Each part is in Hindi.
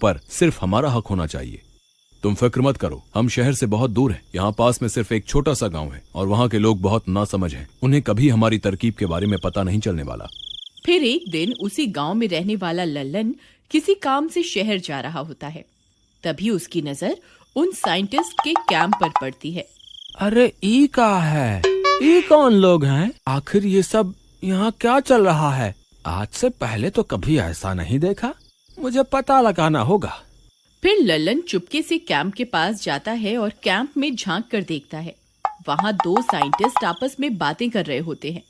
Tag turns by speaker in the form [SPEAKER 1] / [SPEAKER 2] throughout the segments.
[SPEAKER 1] पर सिर्फ हमारा हक होना चाहिए। तुम फिक्र मत करो, हम शहर से बहुत दूर हैं। यहाँ पास में सिर्फ एक छोटा सा गांव है और वहाँ के लोग बहुत नासमझ हैं। उन्हें कभी हमारी तरकीब के बारे में पता नहीं चलने वाला।
[SPEAKER 2] फिर एक दिन उसी गांव में रहने वाला लल्लन किसी काम से शहर जा रहा होता है। तभी उसकी नजर उन साइंटिस्ट के कैंप पर पड़ती है।
[SPEAKER 3] अरे ई का है, ई कौन लोग हैं? आखिर ये सब यहाँ क्या चल रहा है? आज से पहले तो कभी ऐसा नहीं देखा। मुझे पता लगाना होगा।
[SPEAKER 2] फिर लल्लन चुपके से कैंप के पास जाता है और कैंप में झांक कर देखता है। वहाँ दो साइंटिस्ट आपस में बातें कर रहे होते हैं।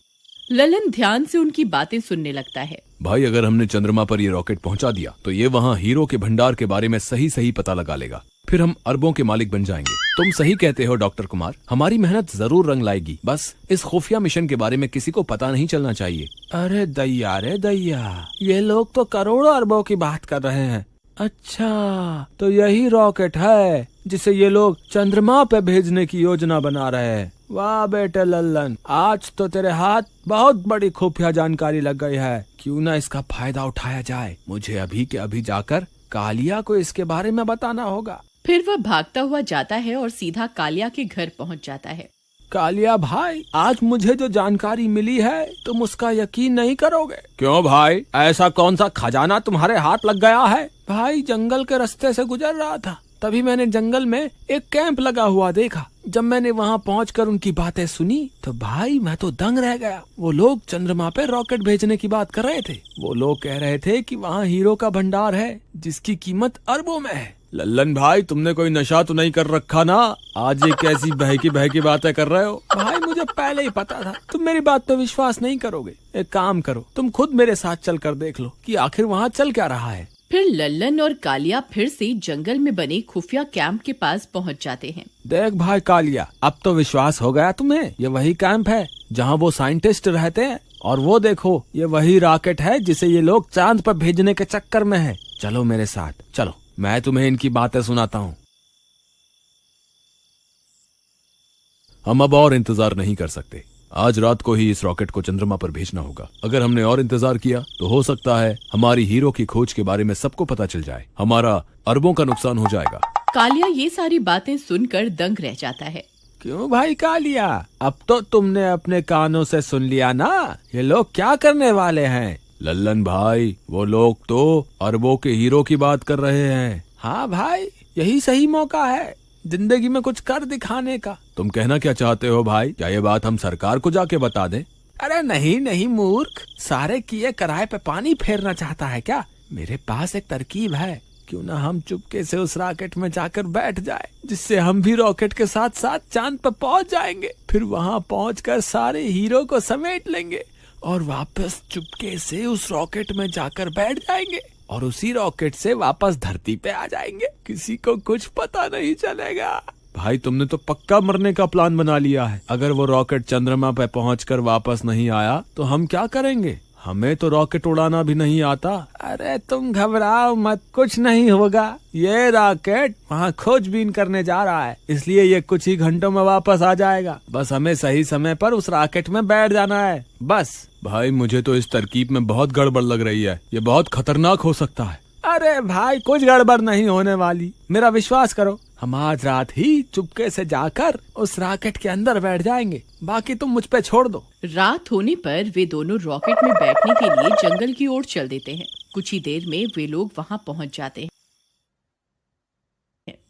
[SPEAKER 2] लल्लन ध्यान से उनकी बातें सुनने लगता है।
[SPEAKER 1] भाई, अगर हमने चंद्रमा पर ये रॉकेट पहुंचा दिया तो ये वहाँ हीरो के भंडार के बारे में सही सही पता लगा लेगा। फिर हम अरबों के मालिक बन जाएंगे। तुम सही कहते हो डॉक्टर कुमार, हमारी मेहनत जरूर रंग लाएगी। बस इस खुफिया मिशन के बारे में किसी को पता नहीं चलना चाहिए।
[SPEAKER 3] अरे दैया रे दैया, ये लोग तो करोड़ों अरबों की बात कर रहे हैं। अच्छा, तो यही रॉकेट है जिसे ये लोग चंद्रमा पे भेजने की योजना बना रहे हैं। वाह बेटे लल्लन, आज तो तेरे हाथ बहुत बड़ी खुफिया जानकारी लग गई है। क्यों ना इसका फायदा उठाया जाए। मुझे अभी के अभी जाकर कालिया को इसके बारे में बताना होगा।
[SPEAKER 2] फिर वह भागता हुआ जाता है और सीधा कालिया के घर पहुंच जाता है।
[SPEAKER 3] कालिया भाई, आज मुझे जो जानकारी मिली है तुम उसका यकीन नहीं करोगे। क्यों भाई, ऐसा कौन सा खजाना तुम्हारे हाथ लग गया है? भाई, जंगल के रास्ते से गुजर रहा था, तभी मैंने जंगल में एक कैंप लगा हुआ देखा। जब मैंने वहाँ पहुंचकर उनकी बातें सुनी तो भाई मैं तो दंग रह गया। वो लोग चंद्रमा पे रॉकेट भेजने की बात कर रहे थे। वो लोग कह रहे थे कि वहाँ हीरो का भंडार है जिसकी कीमत अरबों में है।
[SPEAKER 1] लल्लन भाई, तुमने कोई नशा तो नहीं कर रखा ना? आज ये कैसी बहकी बातें कर रहे हो?
[SPEAKER 3] भाई, मुझे पहले ही पता था तुम मेरी बात पे विश्वास नहीं करोगे। एक काम करो, तुम खुद मेरे साथ चल कर देख लो कि आखिर वहाँ चल क्या रहा है।
[SPEAKER 2] फिर लल्लन और कालिया फिर से जंगल में बने खुफिया कैंप के पास पहुंच जाते हैं।
[SPEAKER 3] देख भाई कालिया, अब तो विश्वास हो गया तुम्हें। ये वही कैंप है जहाँ वो साइंटिस्ट रहते हैं। और वो देखो, ये वही रॉकेट है जिसे ये लोग चांद पर भेजने के चक्कर में है। चलो मेरे साथ, चलो, मैं तुम्हें इनकी बातें सुनाता हूँ।
[SPEAKER 1] हम अब और इंतजार नहीं कर सकते। आज रात को ही इस रॉकेट को चंद्रमा पर भेजना होगा। अगर हमने और इंतजार किया तो हो सकता है हमारी हीरो की खोज के बारे में सबको पता चल जाए। हमारा अरबों का नुकसान हो जाएगा।
[SPEAKER 2] कालिया ये सारी बातें सुनकर दंग रह जाता है।
[SPEAKER 3] क्यों भाई कालिया, अब तो तुमने अपने कानों से सुन लिया ना, ये लोग क्या करने वाले हैं?
[SPEAKER 1] लल्लन भाई, वो लोग तो अरबों के हीरो की बात कर रहे हैं।
[SPEAKER 3] हाँ भाई, यही सही मौका है जिंदगी में कुछ कर दिखाने का।
[SPEAKER 1] तुम कहना क्या चाहते हो भाई? क्या ये बात हम सरकार को जाके बता दें?
[SPEAKER 3] अरे नहीं नहीं मूर्ख, सारे किए कराए पे पानी फेरना चाहता है क्या? मेरे पास एक तरकीब है। क्यों ना हम चुपके से उस रॉकेट में जाकर बैठ जाए, जिससे हम भी रॉकेट के साथ साथ चांद पर पहुंच जाएंगे। फिर वहां पहुंचकर सारे हीरो को समेट लेंगे और वापस चुपके से उस रॉकेट में जाकर बैठ जाएंगे और उसी रॉकेट से वापस धरती पे आ जाएंगे। किसी को कुछ पता नहीं चलेगा।
[SPEAKER 1] भाई, तुमने तो पक्का मरने का प्लान बना लिया है। अगर वो रॉकेट चंद्रमा पे पहुंचकर वापस नहीं आया तो हम क्या करेंगे? हमें तो रॉकेट उड़ाना भी नहीं आता।
[SPEAKER 3] अरे तुम घबराओ मत, कुछ नहीं होगा। ये रॉकेट वहाँ खोजबीन करने जा रहा है, इसलिए ये कुछ ही घंटों में वापस आ जाएगा। बस हमें सही समय पर उस रॉकेट में बैठ जाना है, बस।
[SPEAKER 1] भाई, मुझे तो इस तरकीब में बहुत गड़बड़ लग रही है। ये बहुत खतरनाक हो सकता है।
[SPEAKER 3] अरे भाई, कुछ गड़बड़ नहीं होने वाली, मेरा विश्वास करो। हम आज रात ही चुपके से जाकर उस रॉकेट के अंदर बैठ जाएंगे, बाकी तुम मुझ पे छोड़ दो।
[SPEAKER 2] रात होने पर वे दोनों रॉकेट में बैठने के लिए जंगल की ओर चल देते हैं। कुछ ही देर में वे लोग वहां पहुंच जाते हैं।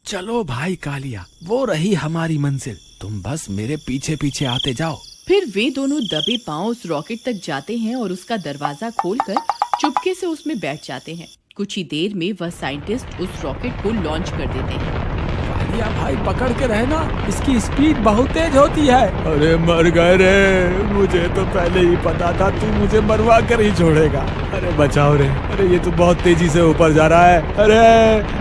[SPEAKER 3] चलो भाई कालिया, वो रही हमारी मंजिल। तुम बस मेरे पीछे पीछे आते जाओ।
[SPEAKER 2] फिर वे दोनों दबे पांव उस रॉकेट तक जाते हैं और उसका दरवाजा खोलकर चुपके से उसमें बैठ जाते हैं। कुछ ही देर में वह साइंटिस्ट उस रॉकेट को लॉन्च कर देते हैं।
[SPEAKER 3] कालिया भाई, पकड़ के रहना, इसकी स्पीड बहुत तेज होती है।
[SPEAKER 1] अरे मर गए रे, मुझे तो पहले ही पता था तू मुझे मरवा कर ही छोड़ेगा। अरे बचाओ रे, अरे ये तो बहुत तेजी से ऊपर जा रहा है। अरे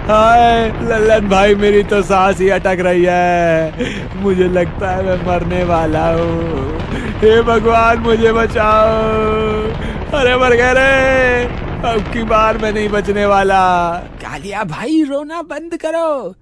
[SPEAKER 1] हाय लल्लन भाई, मेरी तो सांस ही अटक रही है। मुझे लगता है मैं मरने वाला हूँ। हे भगवान, मुझे बचाओ। अरे मर गए रे, अब की बार मैं नहीं बचने वाला। कालिया भाई, रोना बंद करो।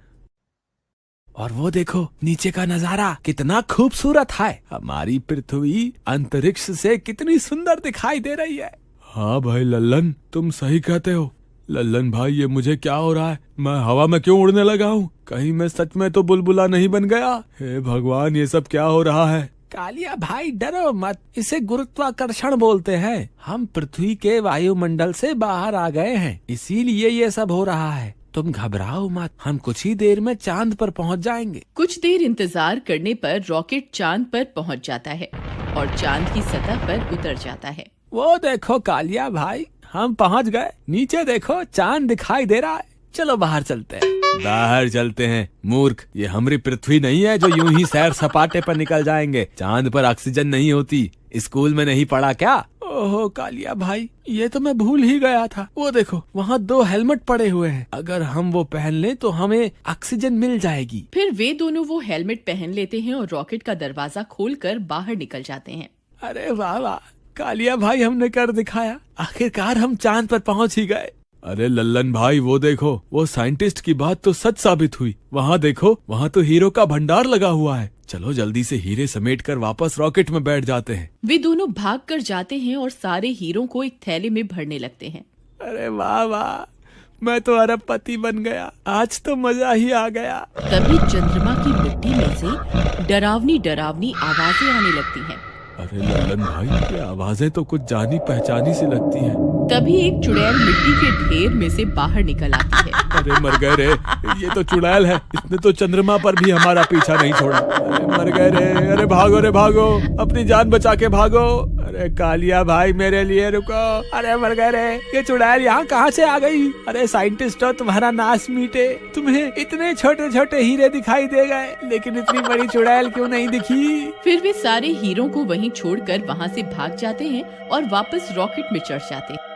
[SPEAKER 1] और वो देखो, नीचे का नजारा कितना खूबसूरत है। हमारी पृथ्वी अंतरिक्ष से कितनी सुंदर दिखाई दे रही है। हाँ भाई लल्लन, तुम सही कहते हो। लल्लन भाई ये मुझे क्या हो रहा है? मैं हवा में क्यों उड़ने लगा हूँ? कहीं मैं सच में तो बुलबुला नहीं बन गया? हे भगवान, ये सब क्या हो रहा है?
[SPEAKER 3] कालिया भाई डरो मत, इसे गुरुत्वाकर्षण बोलते हैं। हम पृथ्वी के वायुमंडल से बाहर आ गए हैं, इसीलिए ये सब हो रहा है। तुम घबराओ मत, हम कुछ ही देर में चांद पर पहुंच जाएंगे।
[SPEAKER 2] कुछ देर इंतजार करने पर रॉकेट चांद पर पहुंच जाता है और चांद की सतह पर उतर जाता है।
[SPEAKER 3] वो देखो कालिया भाई, हम पहुंच गए। नीचे देखो, चांद दिखाई दे रहा है। चलो बाहर चलते हैं।
[SPEAKER 1] बाहर चलते हैं? मूर्ख, ये हमारी पृथ्वी नहीं है जो यूं ही सैर सपाटे पर निकल जाएंगे। चांद पर ऑक्सीजन नहीं होती, स्कूल में नहीं पढ़ा क्या?
[SPEAKER 3] ओहो कालिया भाई, ये तो मैं भूल ही गया था। वो देखो, वहाँ 2 हेलमेट पड़े हुए हैं। अगर हम वो पहन लें तो हमें ऑक्सीजन मिल जाएगी।
[SPEAKER 2] फिर वे दोनों वो हेलमेट पहन लेते हैं और रॉकेट का दरवाजा खोलकर बाहर निकल जाते हैं।
[SPEAKER 3] अरे वाह वाह कालिया भाई, हमने कर दिखाया। आखिरकार हम चांद पर पहुंच ही गए।
[SPEAKER 1] अरे लल्लन भाई, वो देखो, वो साइंटिस्ट की बात तो सच साबित हुई। वहाँ देखो, वहाँ तो हीरो का भंडार लगा हुआ है। चलो जल्दी से हीरे समेटकर वापस रॉकेट में बैठ जाते हैं।
[SPEAKER 2] वे दोनों भाग कर जाते हैं और सारे हीरो को एक थैले में भरने लगते हैं।
[SPEAKER 3] अरे वाह वाह, मैं तो अरबपति बन गया। आज तो मजा ही आ गया।
[SPEAKER 2] तभी चंद्रमा की मिट्टी में से डरावनी डरावनी आवाजें आने लगती हैं।
[SPEAKER 1] अरे लल्लन भाई, ये आवाजें तो कुछ जानी पहचानी सी लगती हैं।
[SPEAKER 2] तभी एक चुड़ैल मिट्टी के ढेर में से बाहर निकल आती है।
[SPEAKER 1] अरे मर गए रे, ये तो चुड़ैल है। इसने तो चंद्रमा पर भी हमारा पीछा नहीं छोड़ा। अरे मर गए रे, अरे भागो रे भागो, अपनी जान बचा के भागो। अरे कालिया भाई, मेरे लिए रुको।
[SPEAKER 3] अरे मर गए रे, ये चुड़ैल यहाँ कहाँ से आ गई? अरे साइंटिस्टों, तुम्हारा नाश मीटे। तुम्हें इतने छोटे छोटे हीरे दिखाई दे गए, लेकिन इतनी बड़ी चुड़ैल क्यों नहीं दिखी?
[SPEAKER 2] फिर वे सारे हीरो को वहीं छोड़कर वहाँ से भाग जाते हैं और वापस रॉकेट में चढ़ जाते हैं।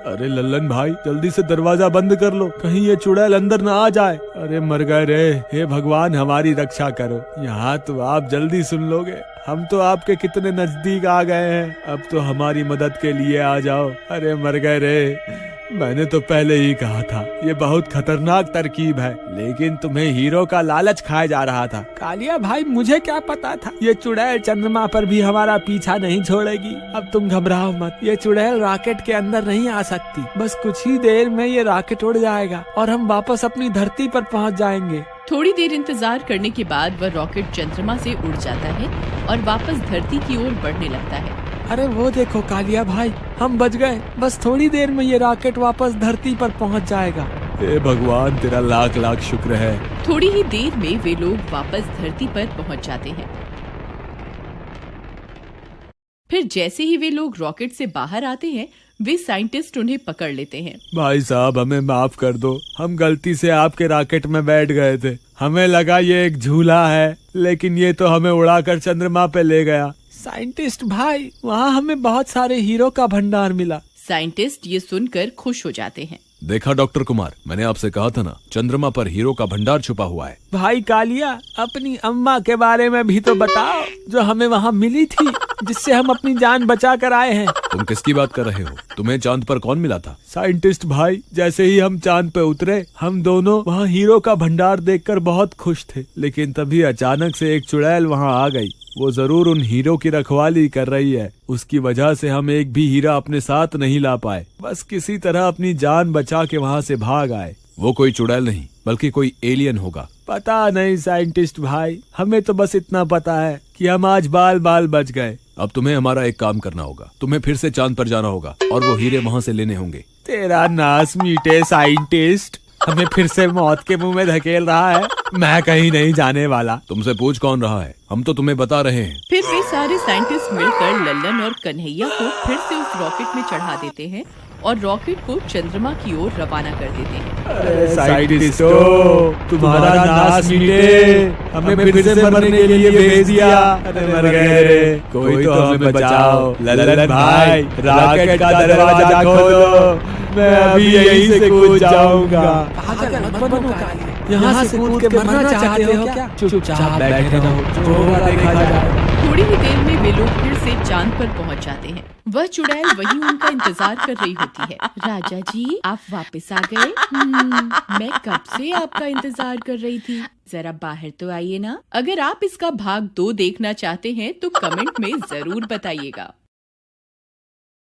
[SPEAKER 1] अरे लल्लन भाई, जल्दी से दरवाजा बंद कर लो, कहीं ये चुड़ैल अंदर ना आ जाए। अरे मर गए रे, हे भगवान हमारी रक्षा करो। यहाँ तो आप जल्दी सुन लोगे, हम तो आपके कितने नजदीक आ गए हैं। अब तो हमारी मदद के लिए आ जाओ। अरे मर गए रे, मैंने तो पहले ही कहा था ये बहुत खतरनाक तरकीब है, लेकिन तुम्हें हीरो का लालच खाया जा रहा था।
[SPEAKER 3] कालिया भाई, मुझे क्या पता था ये चुड़ैल चंद्रमा पर भी हमारा पीछा नहीं छोड़ेगी। अब तुम घबराओ मत, ये चुड़ैल रॉकेट के अंदर नहीं आ सकती। बस कुछ ही देर में ये रॉकेट उड़ जाएगा और हम वापस अपनी धरती पर पहुंच जाएंगे।
[SPEAKER 2] थोड़ी देर इंतजार करने के बाद वह रॉकेट चंद्रमा से उड़ जाता है और वापस धरती की ओर बढ़ने लगता है।
[SPEAKER 3] अरे वो देखो कालिया भाई, हम बच गए। बस थोड़ी देर में ये रॉकेट वापस धरती पर पहुंच जाएगा।
[SPEAKER 1] हे भगवान, तेरा लाख लाख शुक्र है।
[SPEAKER 2] थोड़ी ही देर में वे लोग वापस धरती पर पहुंच जाते हैं। फिर जैसे ही वे लोग रॉकेट से बाहर आते हैं, वे साइंटिस्ट उन्हें पकड़ लेते हैं।
[SPEAKER 1] भाई साहब, हमें माफ कर दो, हम गलती से आपके रॉकेट में बैठ गए थे। हमें लगा ये एक झूला है, लेकिन ये तो हमें उड़ाकर चंद्रमा पे ले गया।
[SPEAKER 3] साइंटिस्ट भाई, वहाँ हमें बहुत सारे हीरो का भंडार मिला।
[SPEAKER 2] साइंटिस्ट ये सुनकर खुश हो जाते हैं।
[SPEAKER 1] देखा डॉक्टर कुमार, मैंने आपसे कहा था ना, चंद्रमा पर हीरो का भंडार छुपा हुआ है।
[SPEAKER 3] भाई कालिया, अपनी अम्मा के बारे में भी तो बताओ, जो हमें वहाँ मिली थी, जिससे हम अपनी जान बचा कर आए हैं।
[SPEAKER 1] तुम किसकी बात कर रहे हो? तुम्हें चांद पर कौन मिला था? साइंटिस्ट भाई, जैसे ही हम चांद पे उतरे, हम दोनों वहाँ हीरो का भंडार देखकर बहुत खुश थे, लेकिन तभी अचानक से एक चुड़ैल वहाँ आ गई। वो जरूर उन हीरो की रखवाली कर रही है, उसकी वजह से हम एक भी हीरा अपने साथ नहीं ला पाए। बस किसी तरह अपनी जान बचा के वहाँ से भाग आए। वो कोई चुड़ैल नहीं, बल्कि कोई एलियन होगा।
[SPEAKER 3] पता नहीं साइंटिस्ट भाई, हमें तो बस इतना पता है कि हम आज बाल बाल बच गए।
[SPEAKER 1] अब तुम्हें हमारा एक काम करना होगा, तुम्हें फिर से चांद पर जाना होगा और वो हीरे वहाँ से लेने होंगे।
[SPEAKER 3] तेरा नाश मीटे साइंटिस्ट, हमें फिर से मौत के मुंह में धकेल रहा है। मैं कहीं नहीं जाने वाला।
[SPEAKER 1] तुमसे पूछ कौन रहा है, हम तो तुम्हें बता रहे हैं।
[SPEAKER 2] फिर वे सारे साइंटिस्ट मिलकर लल्लन और कन्हैया को फिर से उस रॉकेट में चढ़ा देते हैं और रॉकेट को चंद्रमा की ओर रवाना कर देते हैं।
[SPEAKER 3] अरे साइंटिस्टों, तुम्हारा नाश मीटे, हमें फिर से मरने के लिए भेज दिया। अरे मर गए रे, कोई तो हमें बचाओ। लल्लन भाई, रॉकेट का दरवाजा खोलो, मैं अभी यहीं से कूद जाऊंगा। यहाँ से कूद के मरना चाहते हो क्या? चुपचाप बैठे रहो, जो होगा देखा जाएगा।
[SPEAKER 2] थोड़ी ही देर में वे लोग फिर से चांद पर पहुंच जाते हैं। वह चुड़ैल वहीं उनका इंतजार कर रही होती है। राजा जी, आप वापस आ गए? मैं कब से आपका इंतजार कर रही थी। जरा बाहर तो आइए ना। अगर आप इसका भाग 2 देखना चाहते हैं तो कमेंट में जरूर बताइएगा।